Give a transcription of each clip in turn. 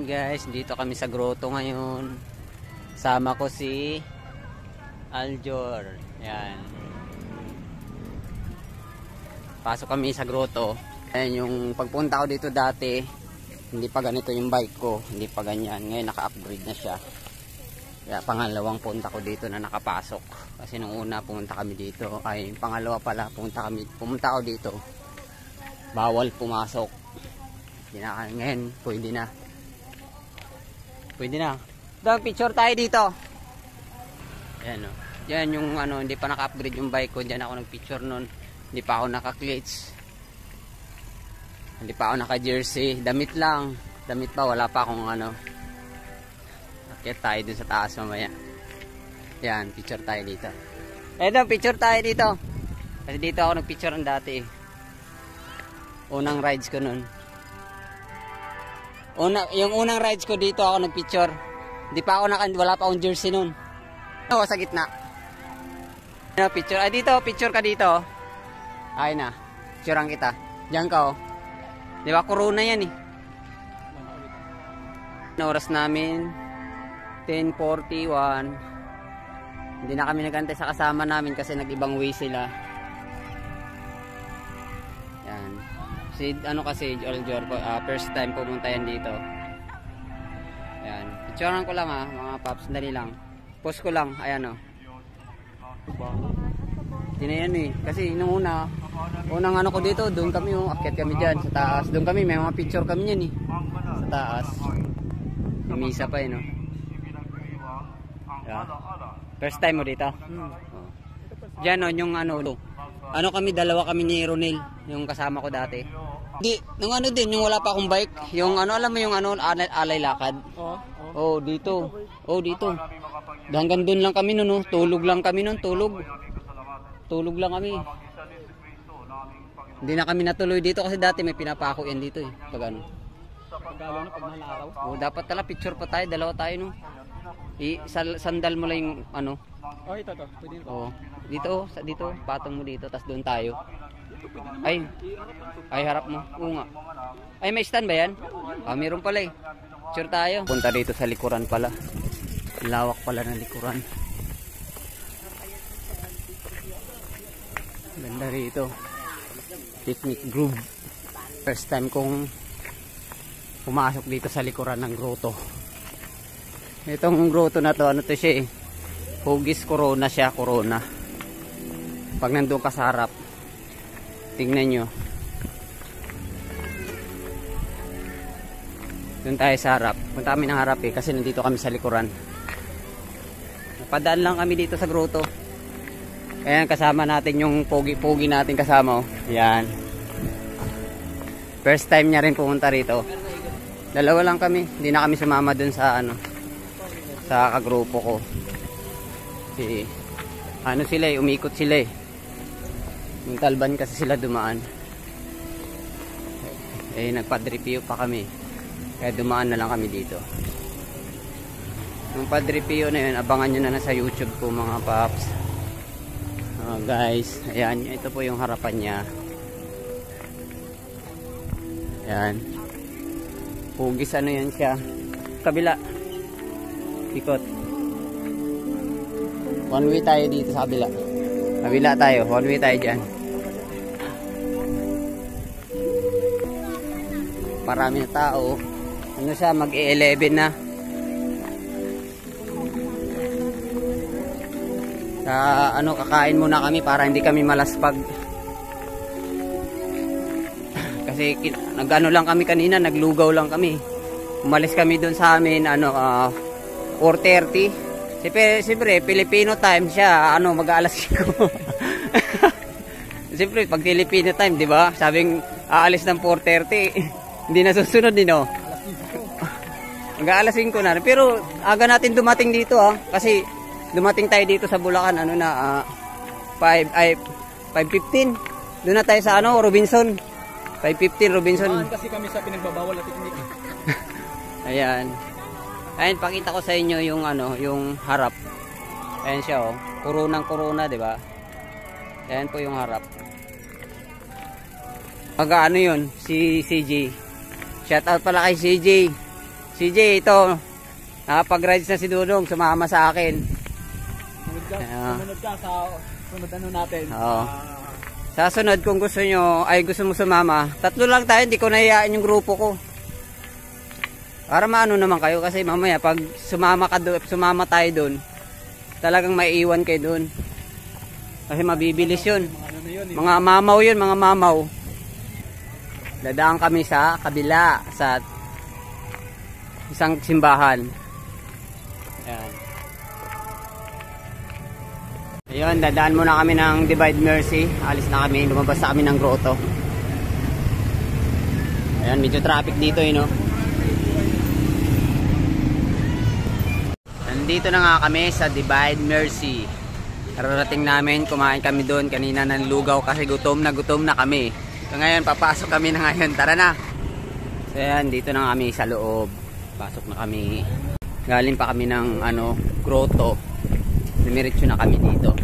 Ayan guys, dito kami sa grotto ngayon. Sama ko si Aljor. Ayan. Pasok kami sa grotto. Ayan yung pagpunta ko dito dati, hindi pa ganito yung bike ko, hindi pa ganyan. Ngayon naka-upgrade na siya. Kaya pangalawang punta ko dito na nakapasok. Kasi nung una pumunta kami dito, ay pangalawa pala pumunta ako dito. Bawal pumasok. Ngayon, pwede na. Pwede na. Dang picture tayo dito. Ayan o. Yan yung ano, hindi pa naka-upgrade yung bike ko. Diyan ako nag-picture nun. Hindi pa ako naka-clutch. Hindi pa ako naka-jersey. Damit lang. Damit pa, wala pa akong ano. Akit tayo dun sa taas mamaya. Yan, picture tayo dito. Eto, picture tayo dito. Kasi dito ako nag-picture ng dati. Unang rides ko nun. Yung unang rides ko dito ako nagpicture. Hindi pa ako wala pa akong jersey noon. Ako sa gitna. Ano picture? Ay dito, picture ka dito. Ay na. Picturean kita. Diyan ka oh. 'Di ba corona 'yan eh. Oras namin 10:41. Hindi na kami nagantay sa kasama namin kasi nag-ibang way sila. Yan. Si ano kasi Aljor first time pumunta yan dito. Ayan. Picturean ko lang mga paps, dali lang. Post ko lang, ayan Hindi na yan kasi nung unang ano ko dito, doon kami akyat kami diyan sa taas. Doon kami may mga picture kami niyan sa taas. May misa pa Yeah. First time mo dito? Diyan yung ano kami, dalawa kami ni Ronel, yung kasama ko dati. Di, nung din, yung wala pa akong bike, yung alam mo yung alay lakad. Dito. Dito. Hanggang doon lang kami noon, tulog lang kami noon, tulog. Tulog lang kami. Hindi na kami natuloy dito kasi dati may pinapako yan dito pag ano. Pagkalo na pag mahal araw. Dapat tala picture pa tayo, dalawa tayo sandal mo lang yung ano. Ito. Pwede na. Dito, patong mo dito, tas doon tayo. Ay, harap mo. Oo nga. Ay, may stand ba yan? Meron pala Picture tayo. Punta dito sa likuran pala. Lawak pala ng likuran. Ganda rito. Picnic grove. First time kong pumasok dito sa likuran ng grotto. Itong grotto na to, ano to siya Hugis Corona siya, Corona. Pag nandun ka sa harap, tingnan nyo. Doon tayo sa harap. Punta kami ng harap kasi nandito kami sa likuran. Napadaan lang kami dito sa grotto. Ayan, kasama natin yung pogi-pogi natin kasama. Yan. First time niya rin pumunta rito. Dalawa lang kami. Hindi na kami sumama dun sa sa kagrupo ko. Sila umikot sila yung Talban kasi sila dumaan. Nagpa-review pa kami. Kaya dumaan na lang kami dito. Yung pa-review na yun, abangan nyo na sa YouTube ko mga paps. Guys, ayan, ito po yung harapan niya. Ayan. Hugis yan siya. Kabila. Ikot. One way tayo dito sa kabila. Kabila tayo. One way tayo dyan. Marami na tao. Ano siya? Mag-11 na. Kakain muna kami para hindi kami malaspag. Kasi lang kami kanina. Naglugaw lang kami. Umalis kami dun sa amin 4:30. Siyempre, Filipino time siya, mag-aalas 5. Siyempre, pag Filipino time, di ba? Sabing aalis ng 4:30, hindi na susunod din, Mag-aalas 5 na. Pero, aga natin dumating dito, kasi dumating tayo dito sa Bulacan, 5:15. Doon na tayo sa Robinson. 5:15 Robinson. Kasi kami sa pinagbabawal na picnic. Ayan. Ayan, pakita ko sa inyo yung yung harap. Ayan siya Corona, 'di ba? Ayan po yung harap. Yun, si CJ. Shout out pala kay CJ. CJ, ito. Nakapag-rides na si Dudong. Sumama sa akin. Sumunod ka sa sunod ano natin. Oo. Sa sunod, kung gusto nyo, ay gusto mo sumama, 3 lang tayo, hindi ko nahiyaan yung grupo ko. Para maano naman kayo, kasi mamaya, pag sumama tayo doon, talagang maiiwan kayo doon. Kasi mabibilis yun. Mga mamaw yun, mga mamaw. Dadaan kami sa kabila, sa isang simbahan. Ayan. Ayun, dadaan muna kami ng Divine Mercy. Alis na kami, lumabas na kami ng grotto. Ayan, medyo traffic dito no. Nandito na nga kami sa Divine Mercy. Kararating namin, kumain kami doon. Kanina nanlugaw kasi gutom na kami. So ngayon, papasok kami na ngayon. Tara na! So ayan, dito na kami sa loob. Pasok na kami. Galing pa kami ng grotto. Dumiretso na kami dito.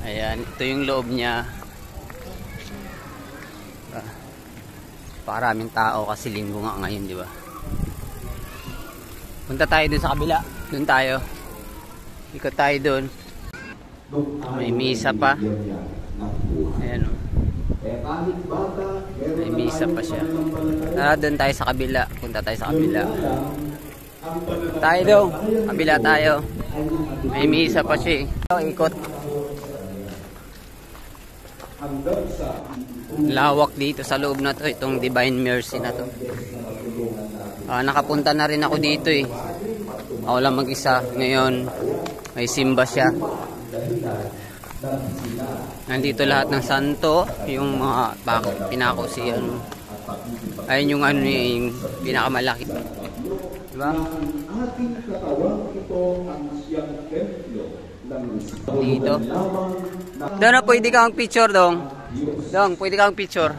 Ayan, ito yung loob niya. Paraming tao kasi linggo nga ngayon, di ba? Punta tayo dun sa kabila. Dun tayo. Ikot tayo dun. May misa pa. Ayan o. May misa pa siya. Tara, dun tayo sa kabila. Punta tayo sa kabila. Tayo daw. Kabila tayo. May misa pa siya. Ikot. Lawak dito sa loob na to. Itong Divine Mercy na to. Nakapunta na rin ako dito eh. Ako lang mag-isa. Ngayon, may simba siya. Nandito lahat ng santo. Yung mga pinako si ayun yung yung pinakamalaki. Diba? Dito. Doon na pwede kang picture dong. Dong, pwede kang picture.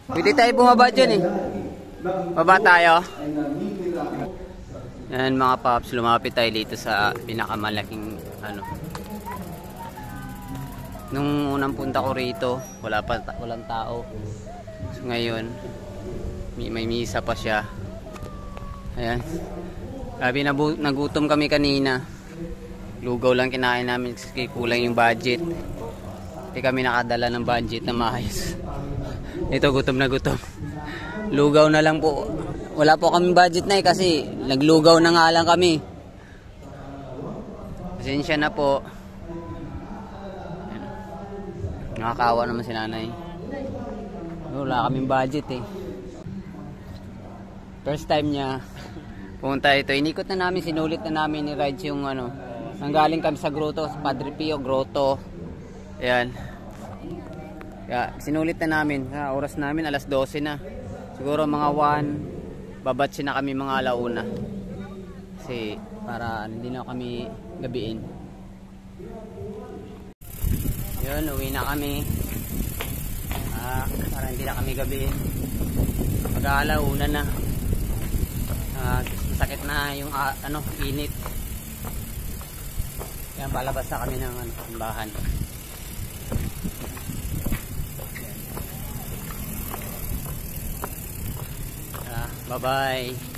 Pwede tayo bumaba dyan eh. Baba tayo. Yan mga paps, lumapit tayo dito sa pinakamalaking Nung unang punta ko rito, walang tao. So ngayon, may misa pa siya. Ayan. Sabi nagutom kami kanina. Lugaw lang kinain namin kasi kulang yung budget. Hindi kami nakadala ng budget na maayos. Ito, gutom na gutom. Lugaw na lang po. Wala po kami budget na kasi naglugaw na nga lang kami. Pasensya na po. Nakakaawa naman si nanay. Wala kaming budget eh. First time niya pumunta ito. Inikot na namin, sinulit na namin ni rides yung nanggaling kami sa grotto, sa Padre Pio grotto. Ayan. Kaya sinulit na namin. Oras namin alas 12 na. Siguro mga 1 babatsin na kami mga alauna. Kasi para hindi na kami gabiin. Yun, uwi na kami. Para hindi na kami gabiin. Mag-aalauna na. Sakit na yung init. Yan, palabas na kami ng bahan. Bye bye.